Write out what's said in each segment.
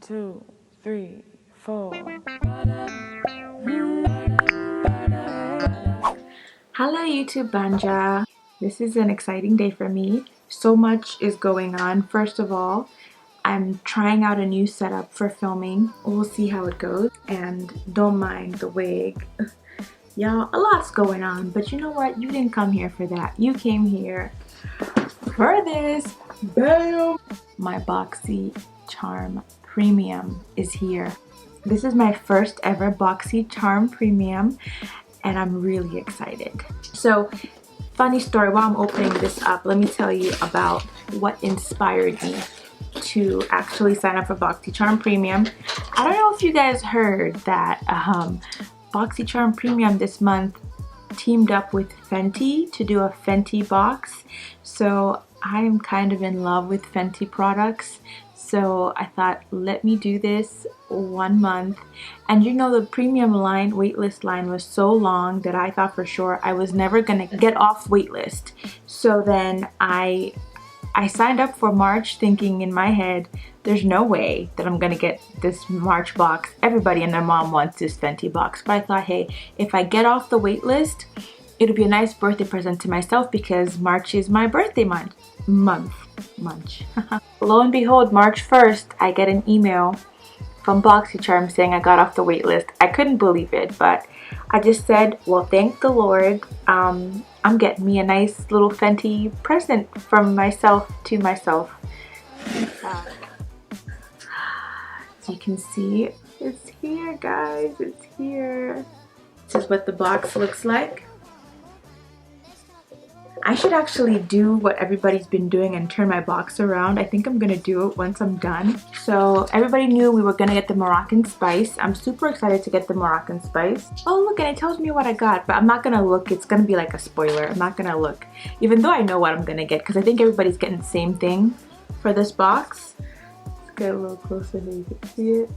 2, 3, 4. Hello YouTube Banja. This is an exciting day for me. So much is going on. First of all, I'm trying out a new setup for filming. We'll see how it goes. And don't mind the wig. Y'all, a lot's going on, but you know what? You didn't come here for that. You came here for this. Bam! My Boxycharm Premium is here. This is my first ever Boxycharm Premium, and I'm really excited. So, funny story, while I'm opening this up, let me tell you about what inspired me to actually sign up for Boxycharm Premium. I don't know if you guys heard that Boxycharm Premium this month teamed up with Fenty to do a Fenty box. So I am kind of in love with Fenty products. So I thought, let me do this 1 month. And you know, the premium line, waitlist line was so long that I thought for sure I was never gonna get off waitlist. So then I signed up for March thinking in my head, there's no way that I'm gonna get this March box. Everybody and their mom wants this Fenty box. But I thought, hey, if I get off the waitlist, it'll be a nice birthday present to myself because March is my birthday month. Lo and behold, March 1st, I get an email from Boxycharm saying I got off the wait list. I couldn't believe it, but I just said, well, thank the Lord. I'm getting me a nice little Fenty present from myself to myself. As you can see, it's here, guys. It's here. This is what the box looks like. I should actually do what everybody's been doing and turn my box around. I think I'm gonna do it once I'm done. So everybody knew we were gonna get the Moroccan spice. I'm super excited to get the Moroccan spice. Oh look, and it tells me what I got, but I'm not gonna look. It's gonna be like a spoiler. I'm not gonna look, even though I know what I'm gonna get because I think everybody's getting the same thing for this box. Let's get a little closer so you can see it.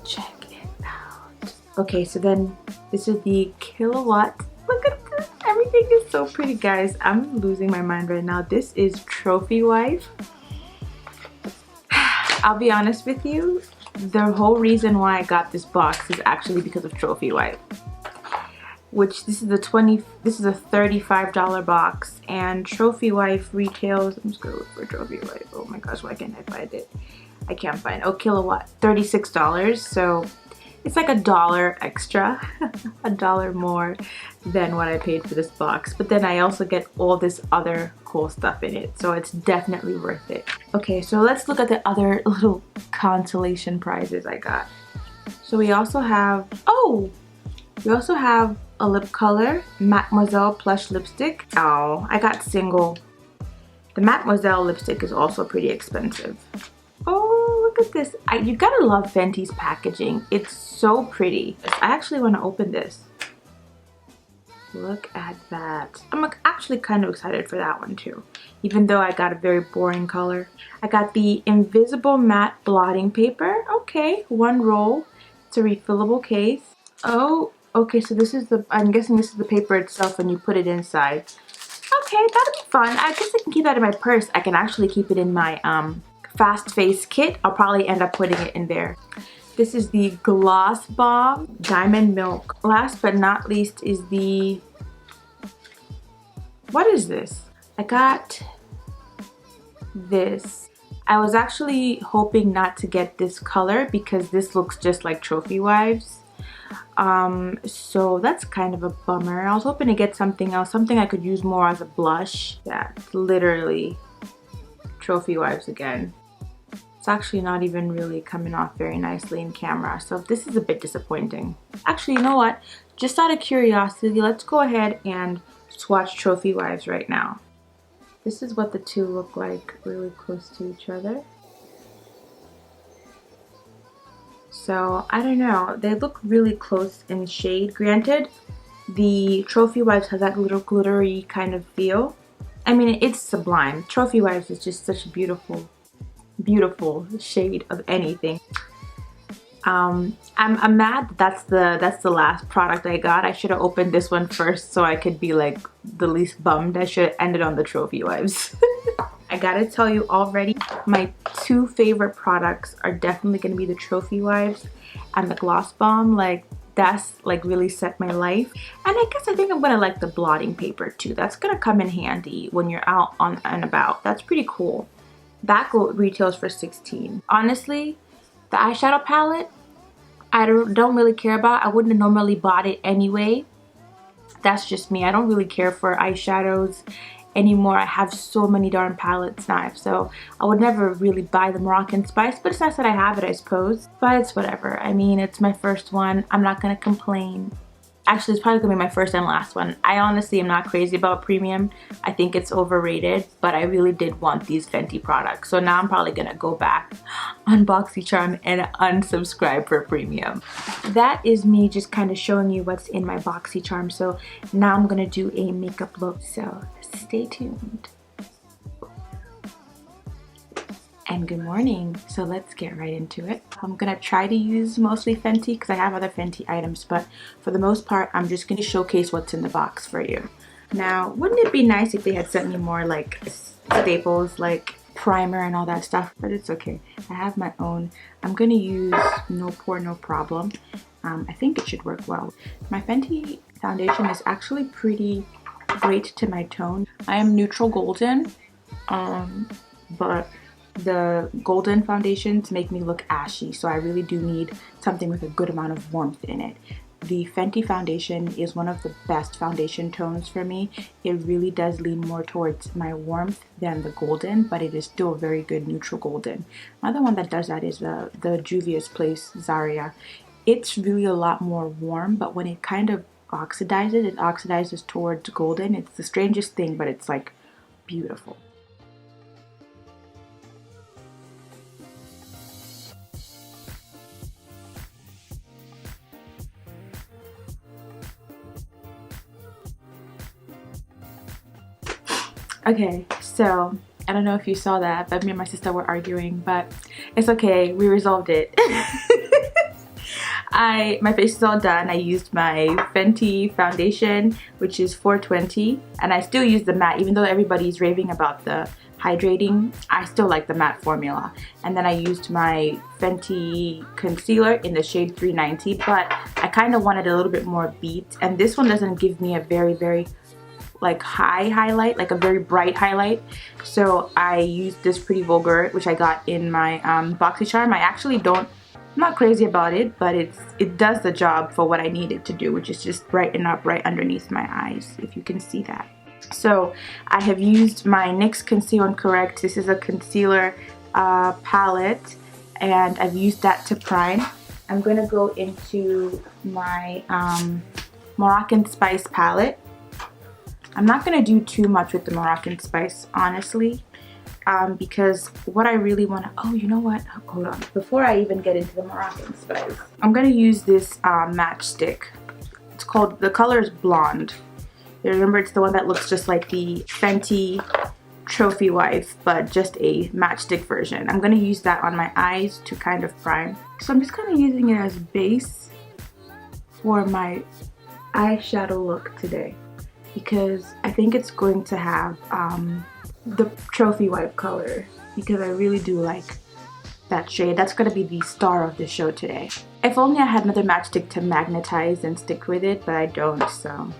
Check it out. Okay, so then this is the kilowatt. Look at this. Everything is so pretty, guys. I'm losing my mind right now. This is Trophy Wife. I'll be honest with you. The whole reason why I got this box is actually because of Trophy Wife. Which this is a $35 box, and Trophy Wife retails. I'm just gonna look for Trophy Wife. Oh my gosh, why can't I find it? I can't find it. Oh, kilowatt, $36. So it's like $1 extra, $1 more than what I paid for this box. But then I also get all this other cool stuff in it, so it's definitely worth it. Okay, so let's look at the other little consolation prizes I got. So we also have, a lip color, Mademoiselle plush lipstick. Oh, I got single. The Mademoiselle lipstick is also pretty expensive. Oh, look at this. You gotta love Fenty's packaging. It's so pretty. I actually want to open this. Look at that. I'm actually kind of excited for that one too, even though I got a very boring color. I got the Invisible Matte Blotting Paper. Okay, 1 roll. It's a refillable case. Oh, okay, so this is I'm guessing this is the paper itself and you put it inside. Okay, that'll be fun. I guess I can keep that in my purse. I can actually keep it in my Fast Face kit. I'll probably end up putting it in there. This is the Gloss Bomb Diamond Milk. Last but not least is the, what is this? I got this. I was actually hoping not to get this color because this looks just like Trophy Wives. So that's kind of a bummer. I was hoping to get something else, something I could use more as a blush. Yeah, literally Trophy Wives again. It's actually not even really coming off very nicely in camera, so this is a bit disappointing. Actually, you know what? Just out of curiosity, let's go ahead and swatch Trophy Wives right now. This is what the two look like really close to each other. So, I don't know. They look really close in shade. Granted, the Trophy Wives has that little glittery kind of feel. I mean, it's sublime. Trophy Wives is just such a beautiful shade of anything. I'm mad that that's the last product I got. I should have opened this one first so I could be like the least bummed. I should have ended on the Trophy Wives. I gotta tell you already, my two favorite products are definitely gonna be the Trophy Wipes and the Gloss Bomb. Like, that's like really set my life. And I think I'm gonna like the blotting paper too. That's gonna come in handy when you're out on and about. That's pretty cool. That retails for $16. Honestly, the eyeshadow palette, I don't really care about. I wouldn't have normally bought it anyway. That's just me. I don't really care for eyeshadows anymore. I have so many darn palettes now, so I would never really buy the Moroccan Spice, but it's nice that I have it, I suppose. But it's whatever. I mean, it's my first one. I'm not gonna complain. Actually, it's probably gonna be my first and last one. I honestly am not crazy about premium. I think it's overrated, but I really did want these Fenty products. So now I'm probably gonna go back on Boxycharm and unsubscribe for premium. That is me just kind of showing you what's in my Boxycharm. So now I'm gonna do a makeup look. So stay tuned. And good morning. So let's get right into it. I'm gonna try to use mostly Fenty because I have other Fenty items, but for the most part, I'm just gonna showcase what's in the box for you. Now, wouldn't it be nice if they had sent me more like staples, like primer and all that stuff, but it's okay. I have my own. I'm gonna use No Pore No Problem. I think it should work well. My Fenty foundation is actually pretty great to my tone. I am neutral golden, but the golden foundations make me look ashy, so I really do need something with a good amount of warmth in it. The Fenty foundation is one of the best foundation tones for me. It really does lean more towards my warmth than the golden, but it is still very good neutral golden. Another one that does that is the Juvia's Place Zaria. It's really a lot more warm, but when it kind of oxidizes, it oxidizes towards golden. It's the strangest thing, but it's like beautiful. Okay, so I don't know if you saw that, but me and my sister were arguing, but it's okay, we resolved it. My face is all done. I used my Fenty foundation, which is 420, and I still use the matte, even though everybody's raving about the hydrating. I still like the matte formula. And then I used my Fenty concealer in the shade 390, but I kind of wanted a little bit more beat, and this one doesn't give me a very like high highlight, like a very bright highlight. So I used this Pretty Vulgar, which I got in my Boxycharm. I'm not crazy about it, but it does the job for what I need it to do, which is just brighten up right underneath my eyes, if you can see that. So I have used my NYX Conceal and Correct. This is a concealer palette, and I've used that to prime. I'm gonna go into my Moroccan Spice palette. I'm not going to do too much with the Moroccan Spice, honestly, because what I really want to... Oh, you know what? Hold on. Before I even get into the Moroccan Spice, I'm going to use this matchstick. It's called... The color is Blonde. Remember, it's the one that looks just like the Fenty Trophy Wife, but just a matchstick version. I'm going to use that on my eyes to kind of prime. So I'm just kind of using it as base for my eyeshadow look today, because I think it's going to have the Trophy Wife color, because I really do like that shade. That's going to be the star of the show today. If only I had another matchstick to magnetize and stick with it, but I don't, so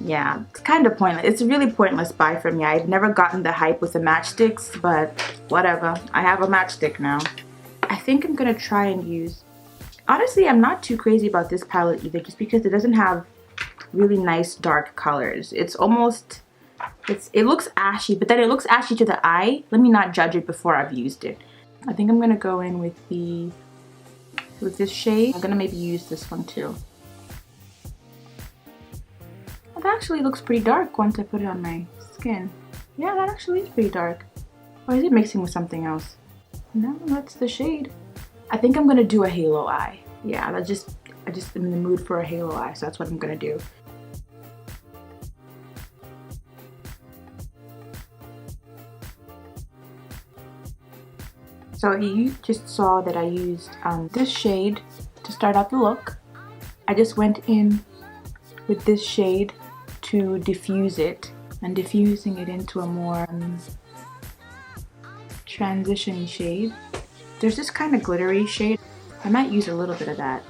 yeah, it's kind of pointless. It's a really pointless buy for me. I've never gotten the hype with the matchsticks, but whatever. I have a matchstick now. I think I'm going to try and use... Honestly, I'm not too crazy about this palette either, just because it doesn't have really nice dark colors. It's almost, it looks ashy, but then it looks ashy to the eye. Let me not judge it before I've used it. I think I'm gonna go in with this shade. I'm gonna maybe use this one too. That actually looks pretty dark once I put it on my skin. Yeah, that actually is pretty dark. Or is it mixing with something else? No, that's the shade. I think I'm gonna do a halo eye. Yeah, I just am in the mood for a halo eye, so that's what I'm gonna do. So you just saw that I used this shade to start out the look. I just went in with this shade to diffuse it and diffusing it into a more transition shade. There's this kind of glittery shade. I might use a little bit of that.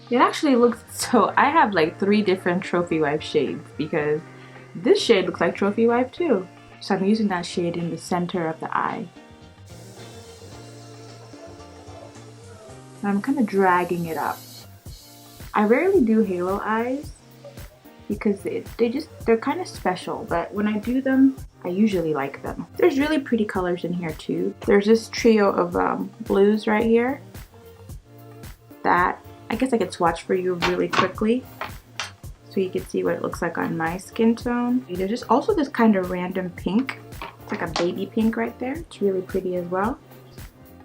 It actually looks so, I have like 3 different Trophy Wife shades because this shade looks like Trophy Wife too. So I'm using that shade in the center of the eye. And I'm kind of dragging it up. I rarely do halo eyes because they're kind of special, but when I do them, I usually like them. There's really pretty colors in here too. There's this trio of blues right here that I guess I could swatch for you really quickly so you can see what it looks like on my skin tone. There's just also this kind of random pink. It's like a baby pink right there. It's really pretty as well.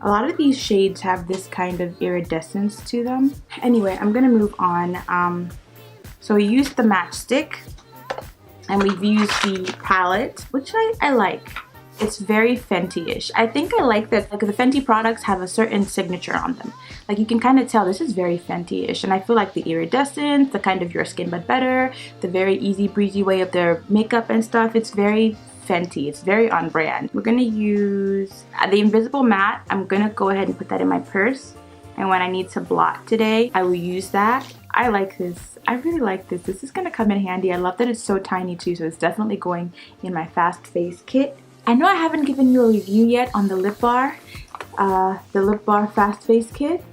A lot of these shades have this kind of iridescence to them. Anyway, I'm gonna move on. So we used the matchstick and we've used the palette, which I like. It's very Fenty-ish. I think I like that, like, the Fenty products have a certain signature on them. Like, you can kind of tell this is very Fenty-ish, and I feel like the iridescence, the kind of Your Skin But Better, the very easy breezy way of their makeup and stuff, it's very Fenty. It's very on brand. We're gonna use the Invisible Matte. I'm gonna go ahead and put that in my purse, and when I need to blot today, I will use that. I like this. I really like this. This is gonna come in handy. I love that it's so tiny too, so it's definitely going in my Fast Face kit. I know I haven't given you a review yet on the Lip Bar Fast Face Kit.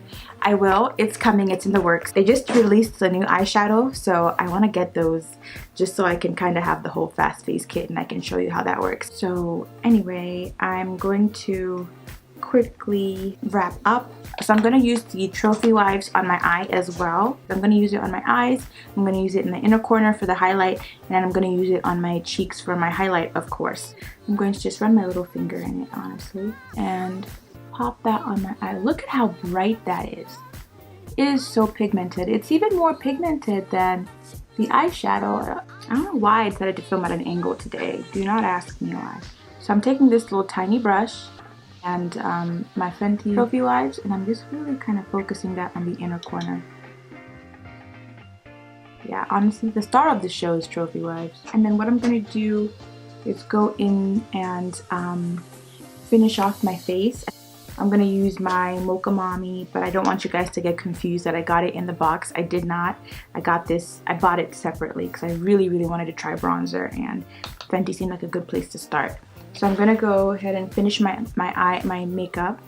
I will. It's coming. It's in the works. They just released the new eyeshadow, so I want to get those just so I can kind of have the whole Fast Face Kit and I can show you how that works. So anyway, I'm going to quickly wrap up. So I'm going to use the Trophy Wives on my eye as well. I'm going to use it on my eyes. I'm going to use it in the inner corner for the highlight, and then I'm going to use it on my cheeks for my highlight, of course. I'm going to just run my little finger in it, honestly, and pop that on my eye. Look at how bright that is. It is so pigmented. It's even more pigmented than the eyeshadow. I don't know why I decided to film at an angle today. Do not ask me why. So I'm taking this little tiny brush and my Fenty Trophy Wives, and I'm just really kind of focusing that on the inner corner. Yeah, honestly, the star of the show is Trophy Wives. And then what I'm going to do is go in and finish off my face. I'm going to use my Mocha Mommy, but I don't want you guys to get confused that I got it in the box. I did not. I got this, I bought it separately because I really wanted to try bronzer, and Fenty seemed like a good place to start. So I'm gonna go ahead and finish my makeup,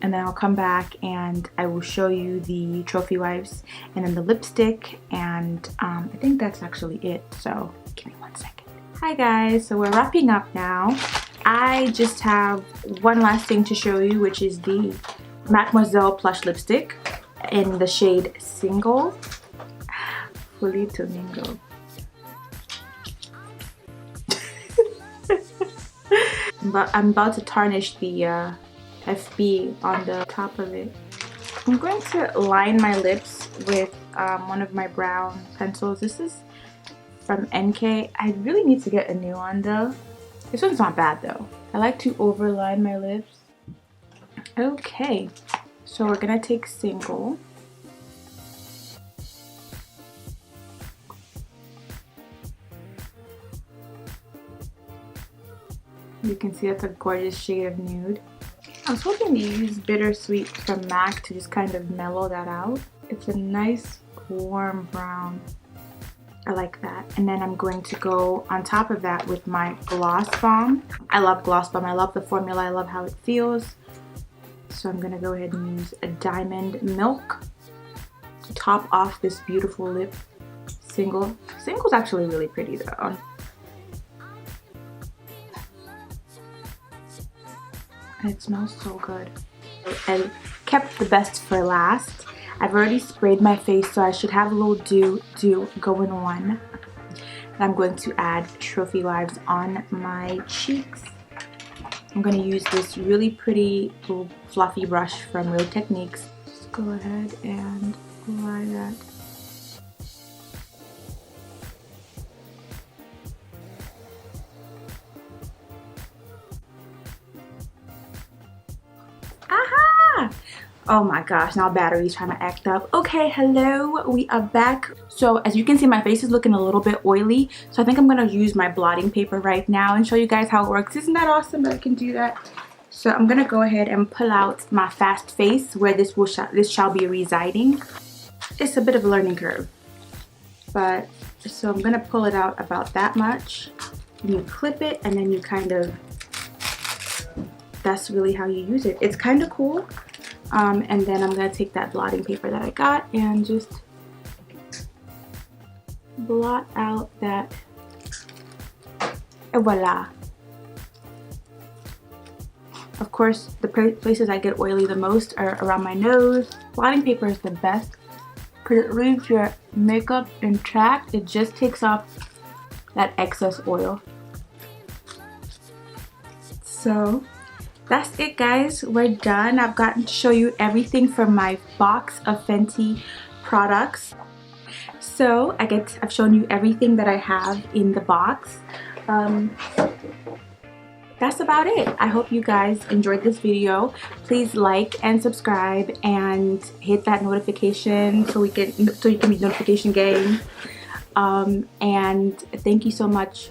and then I'll come back and I will show you the Trophy Wives and then the lipstick, and I think that's actually it. So give me 1 second. Hi guys, so we're wrapping up now. I just have one last thing to show you, which is the Mademoiselle Plush Lipstick in the shade Single. Fully to mingle. But I'm about to tarnish the FB on the top of it. I'm going to line my lips with one of my brown pencils. This is from NK. I really need to get a new one though. This one's not bad though. I like to overline my lips. Okay, so we're gonna take Single. You can see that's a gorgeous shade of nude. I was hoping to use Bittersweet from MAC to just kind of mellow that out. It's a nice warm brown. I like that. And then I'm going to go on top of that with my Gloss Bomb. I love Gloss Bomb. I love the formula. I love how it feels. So I'm going to go ahead and use a Diamond Milk to top off this beautiful lip. Single. Single's actually really pretty though. And it smells so good. I kept the best for last. I've already sprayed my face, so I should have a little dew going on. And I'm going to add Trophy Wives on my cheeks. I'm going to use this really pretty little fluffy brush from Real Techniques. Just go ahead and apply that. Aha! Oh my gosh, now battery's trying to act up. Okay, hello, we are back. So as you can see, my face is looking a little bit oily. So I think I'm gonna use my blotting paper right now and show you guys how it works. Isn't that awesome that I can do that? So I'm gonna go ahead and pull out my fast face where this shall be residing. It's a bit of a learning curve, but so I'm gonna pull it out about that much. And you clip it, and then you kind of, that's really how you use it. It's kind of cool. And then I'm gonna take that blotting paper that I got and just blot out that, and voila. Of course, the places I get oily the most are around my nose. Blotting paper is the best because it leaves your makeup intact. It just takes off that excess oil. So that's it, guys. We're done. I've gotten to show you everything from my box of Fenty products. So I've shown you everything that I have in the box. That's about it. I hope you guys enjoyed this video. Please like and subscribe and hit that notification so you can be notification gang. And thank you so much